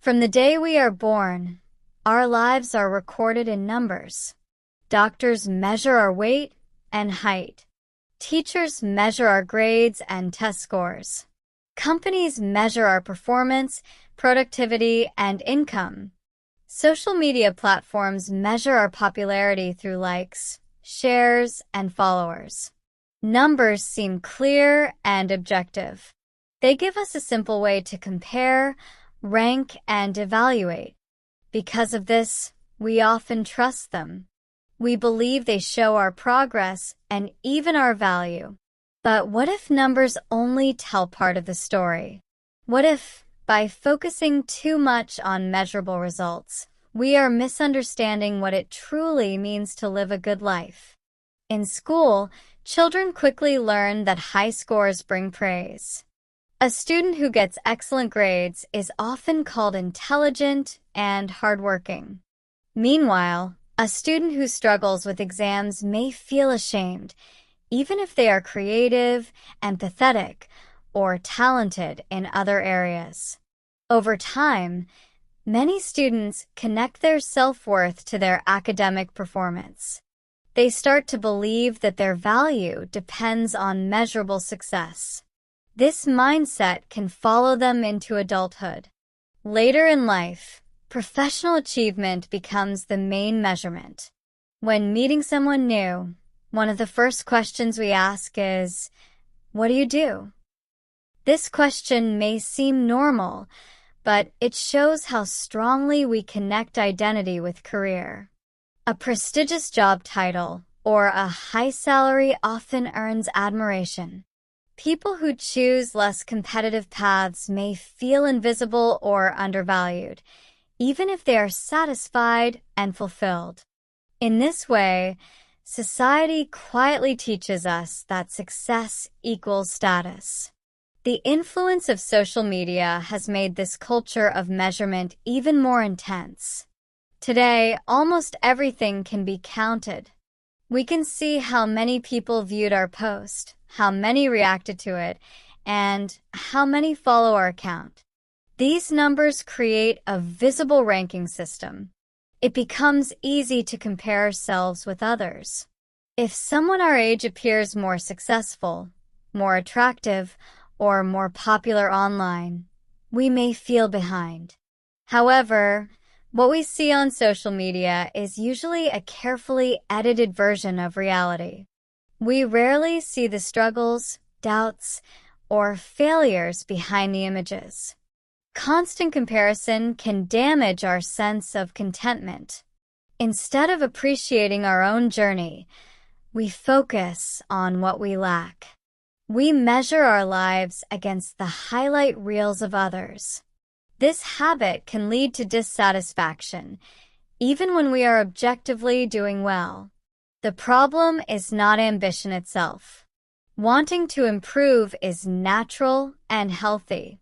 From the day we are born, our lives are recorded in numbers. Doctors measure our weight and height. Teachers measure our grades and test scores. Companies measure our performance, productivity, and income. Social media platforms measure our popularity through likes, shares, and followers. Numbers seem clear and objective. They give us a simple way to compare, rank, and evaluate. Because of this, we often trust them. We believe they show our progress and even our value. But what if numbers only tell part of the story? What if, by focusing too much on measurable results, we are misunderstanding what it truly means to live a good life? In school, children quickly learn that high scores bring praise. A student who gets excellent grades is often called intelligent and hardworking. Meanwhile, a student who struggles with exams may feel ashamed, even if they are creative, empathetic, or talented in other areas. Over time, many students connect their self-worth to their academic performance. They start to believe that their value depends on measurable success. This mindset can follow them into adulthood. Later in life, professional achievement becomes the main measurement. When meeting someone new, one of the first questions we ask is, "What do you do?" This question may seem normal, but it shows how strongly we connect identity with career. A prestigious job title or a high salary often earns admiration. People who choose less competitive paths may feel invisible or undervalued, even if they are satisfied and fulfilled. In this way, society quietly teaches us that success equals status. The influence of social media has made this culture of measurement even more intense. Today, almost everything can be counted. We can see how many people viewed our post, how many reacted to it, and how many follow our account. These numbers create a visible ranking system. It becomes easy to compare ourselves with others. If someone our age appears more successful, more attractive, or more popular online, we may feel behind. However, what we see on social media is usually a carefully edited version of reality. We rarely see the struggles, doubts, or failures behind the images. Constant comparison can damage our sense of contentment. Instead of appreciating our own journey, we focus on what we lack. We measure our lives against the highlight reels of others. This habit can lead to dissatisfaction, even when we are objectively doing well. The problem is not ambition itself. Wanting to improve is natural and healthy.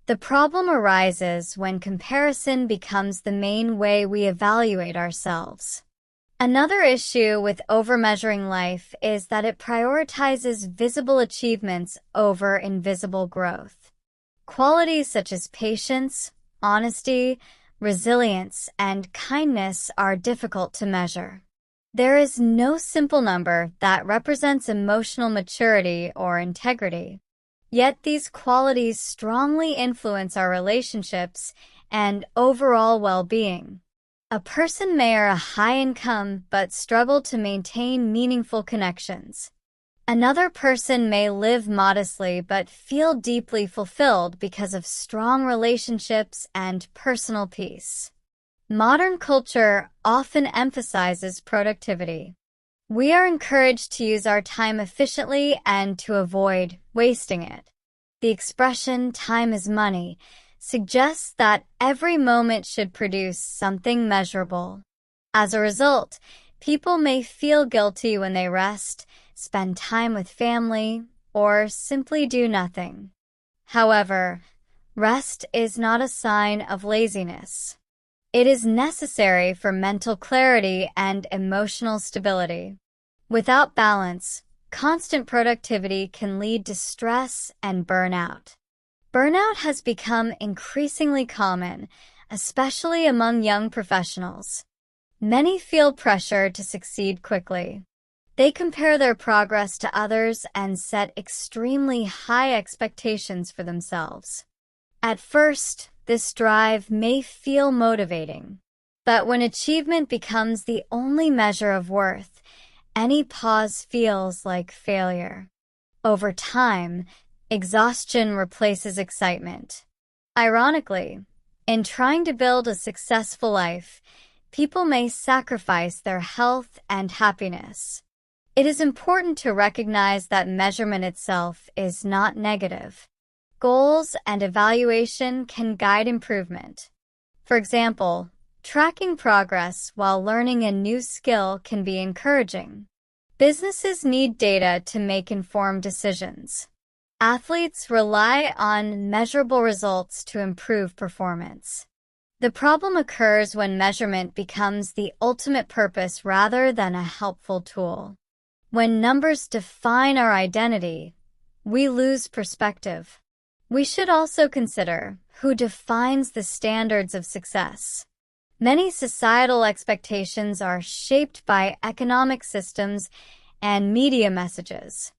The problem arises when comparison becomes the main way we evaluate ourselves. Another issue with overmeasuring life is that it prioritizes visible achievements over invisible growth. Qualities such as patience, honesty, resilience, and kindness are difficult to measure. There is no simple number that represents emotional maturity or integrity. Yet these qualities strongly influence our relationships and overall well-being. A person may earn a high income but struggle to maintain meaningful connections. Another person may live modestly but feel deeply fulfilled because of strong relationships and personal peace. Modern culture often emphasizes productivity. We are encouraged to use our time efficiently and to avoid wasting it. The expression "time is money" suggests that every moment should produce something measurable. As a result, people may feel guilty when they rest, spend time with family, or simply do nothing. However, rest is not a sign of laziness. It is necessary for mental clarity and emotional stability. Without balance, constant productivity can lead to stress and burnout. Burnout has become increasingly common, especially among young professionals. Many feel pressure to succeed quickly. They compare their progress to others and set extremely high expectations for themselves. At first, this drive may feel motivating, but when achievement becomes the only measure of worth, any pause feels like failure. Over time, exhaustion replaces excitement. Ironically, in trying to build a successful life, people may sacrifice their health and happiness. It is important to recognize that measurement itself is not negative. Goals and evaluation can guide improvement. For example, tracking progress while learning a new skill can be encouraging. Businesses need data to make informed decisions. Athletes rely on measurable results to improve performance. The problem occurs when measurement becomes the ultimate purpose rather than a helpful tool. When numbers define our identity, we lose perspective. We should also consider who defines the standards of success. Many societal expectations are shaped by economic systems and media messages.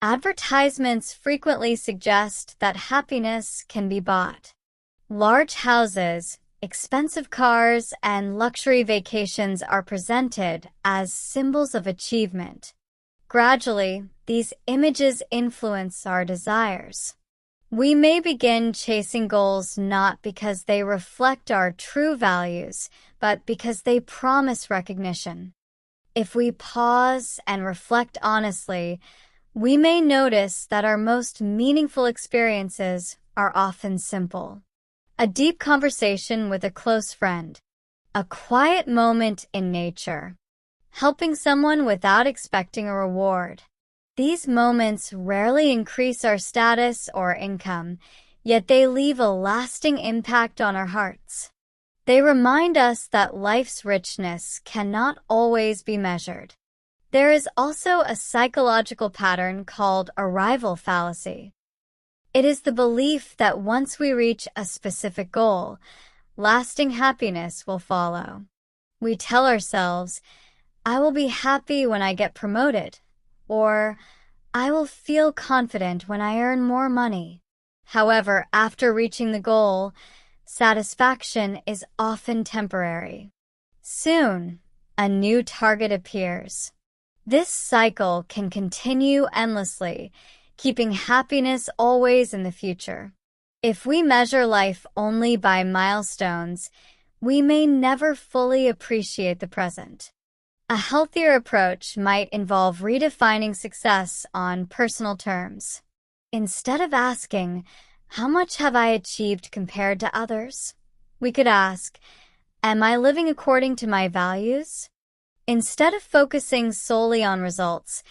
Advertisements frequently suggest that happiness can be bought. Large houses, expensive cars, and luxury vacations are presented as symbols of achievement. Gradually, these images influence our desires. We may begin chasing goals not because they reflect our true values, but because they promise recognition. If we pause and reflect honestly, we may notice that our most meaningful experiences are often simple. A deep conversation with a close friend, a quiet moment in nature, helping someone without expecting a reward. These moments rarely increase our status or income, yet they leave a lasting impact on our hearts. They remind us that life's richness cannot always be measured. There is also a psychological pattern called arrival fallacy. It is the belief that once we reach a specific goal, lasting happiness will follow. We tell ourselves, "I will be happy when I get promoted," or "I will feel confident when I earn more money." However, after reaching the goal, satisfaction is often temporary. Soon, a new target appears. This cycle can continue endlessly, keeping happiness always in the future. If we measure life only by milestones, we may never fully appreciate the present. A healthier approach might involve redefining success on personal terms. Instead of asking, "How much have I achieved compared to others?" we could ask, "Am I living according to my values?" Instead of focusing solely on results,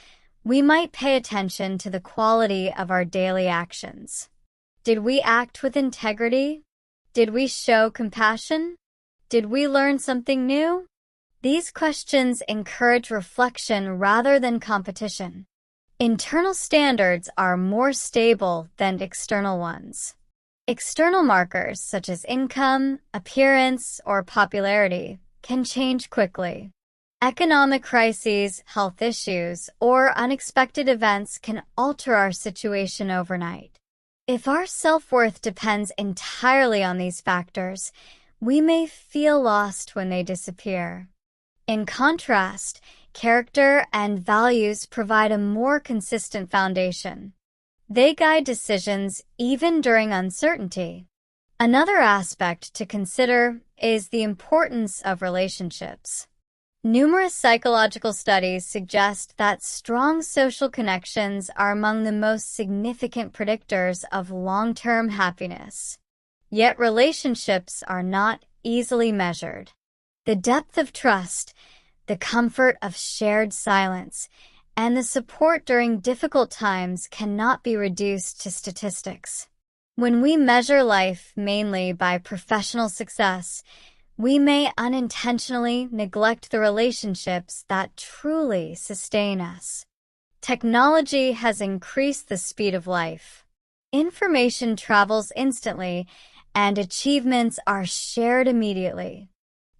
we might pay attention to the quality of our daily actions. Did we act with integrity? Did we show compassion? Did we learn something new? These questions encourage reflection rather than competition. Internal standards are more stable than external ones. External markers such as income, appearance, or popularity can change quickly. Economic crises, health issues, or unexpected events can alter our situation overnight. If our self-worth depends entirely on these factors, we may feel lost when they disappear. In contrast, character and values provide a more consistent foundation. They guide decisions even during uncertainty. Another aspect to consider is the importance of relationships. Numerous psychological studies suggest that strong social connections are among the most significant predictors of long-term happiness. Yet relationships are not easily measured. The depth of trust, the comfort of shared silence, and the support during difficult times cannot be reduced to statistics. When we measure life mainly by professional success, we may unintentionally neglect the relationships that truly sustain us. Technology has increased the speed of life. Information travels instantly, and achievements are shared immediately.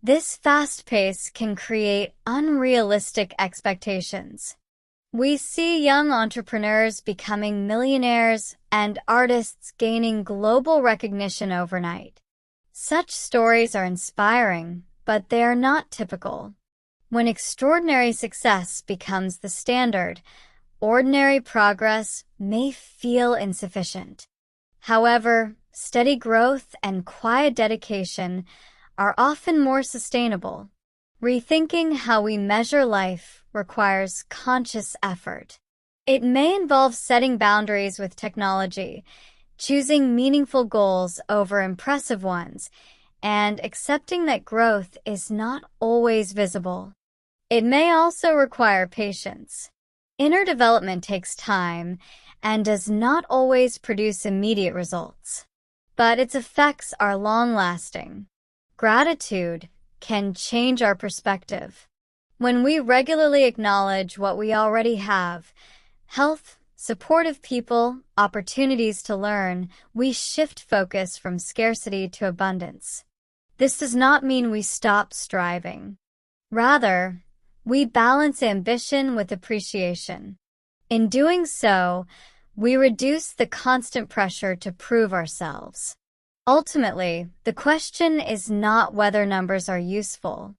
This fast pace can create unrealistic expectations. We see young entrepreneurs becoming millionaires and artists gaining global recognition overnight. Such stories are inspiring, but they are not typical. When extraordinary success becomes the standard, ordinary progress may feel insufficient. However, steady growth and quiet dedication are often more sustainable. Rethinking how we measure life requires conscious effort. It may involve setting boundaries with technology, choosing meaningful goals over impressive ones, and accepting that growth is not always visible. It may also require patience. Inner development takes time and does not always produce immediate results, but its effects are long-lasting. Gratitude can change our perspective. When we regularly acknowledge what we already have, health, supportive people, opportunities to learn, we shift focus from scarcity to abundance. This does not mean we stop striving. Rather, we balance ambition with appreciation. In doing so, we reduce the constant pressure to prove ourselves. Ultimately, the question is not whether numbers are useful.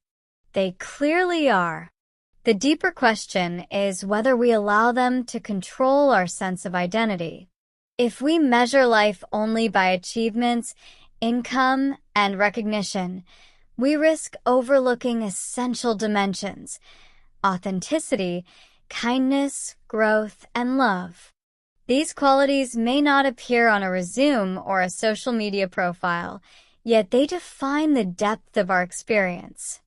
They clearly are. The deeper question is whether we allow them to control our sense of identity. If we measure life only by achievements, income, and recognition, we risk overlooking essential dimensions: authenticity, kindness, growth, and love. These qualities may not appear on a resume or a social media profile, yet they define the depth of our experience.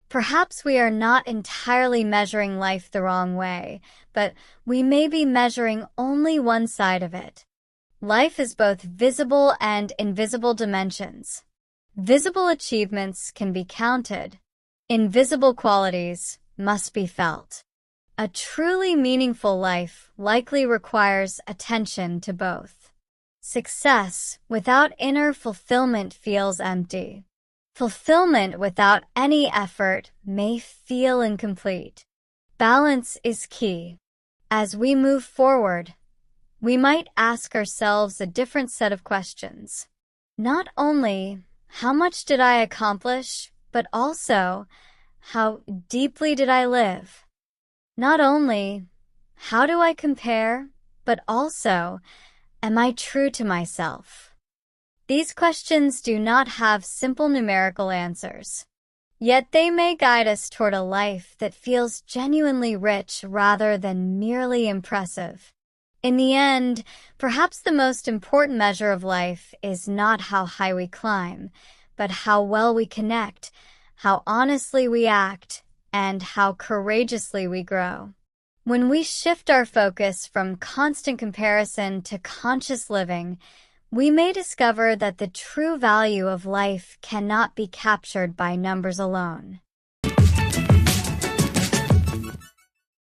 Perhaps we are not entirely measuring life the wrong way, but we may be measuring only one side of it. Life is both visible and invisible dimensions. Visible achievements can be counted. Invisible qualities must be felt. A truly meaningful life likely requires attention to both. Success without inner fulfillment feels empty. Fulfillment without any effort may feel incomplete. Balance is key. As we move forward, we might ask ourselves a different set of questions. Not only, how much did I accomplish, but also, how deeply did I live? Not only, how do I compare, but also, am I true to myself? These questions do not have simple numerical answers. Yet they may guide us toward a life that feels genuinely rich rather than merely impressive. In the end, perhaps the most important measure of life is not how high we climb, but how well we connect, how honestly we act, and how courageously we grow. When we shift our focus from constant comparison to conscious living, we may discover that the true value of life cannot be captured by numbers alone.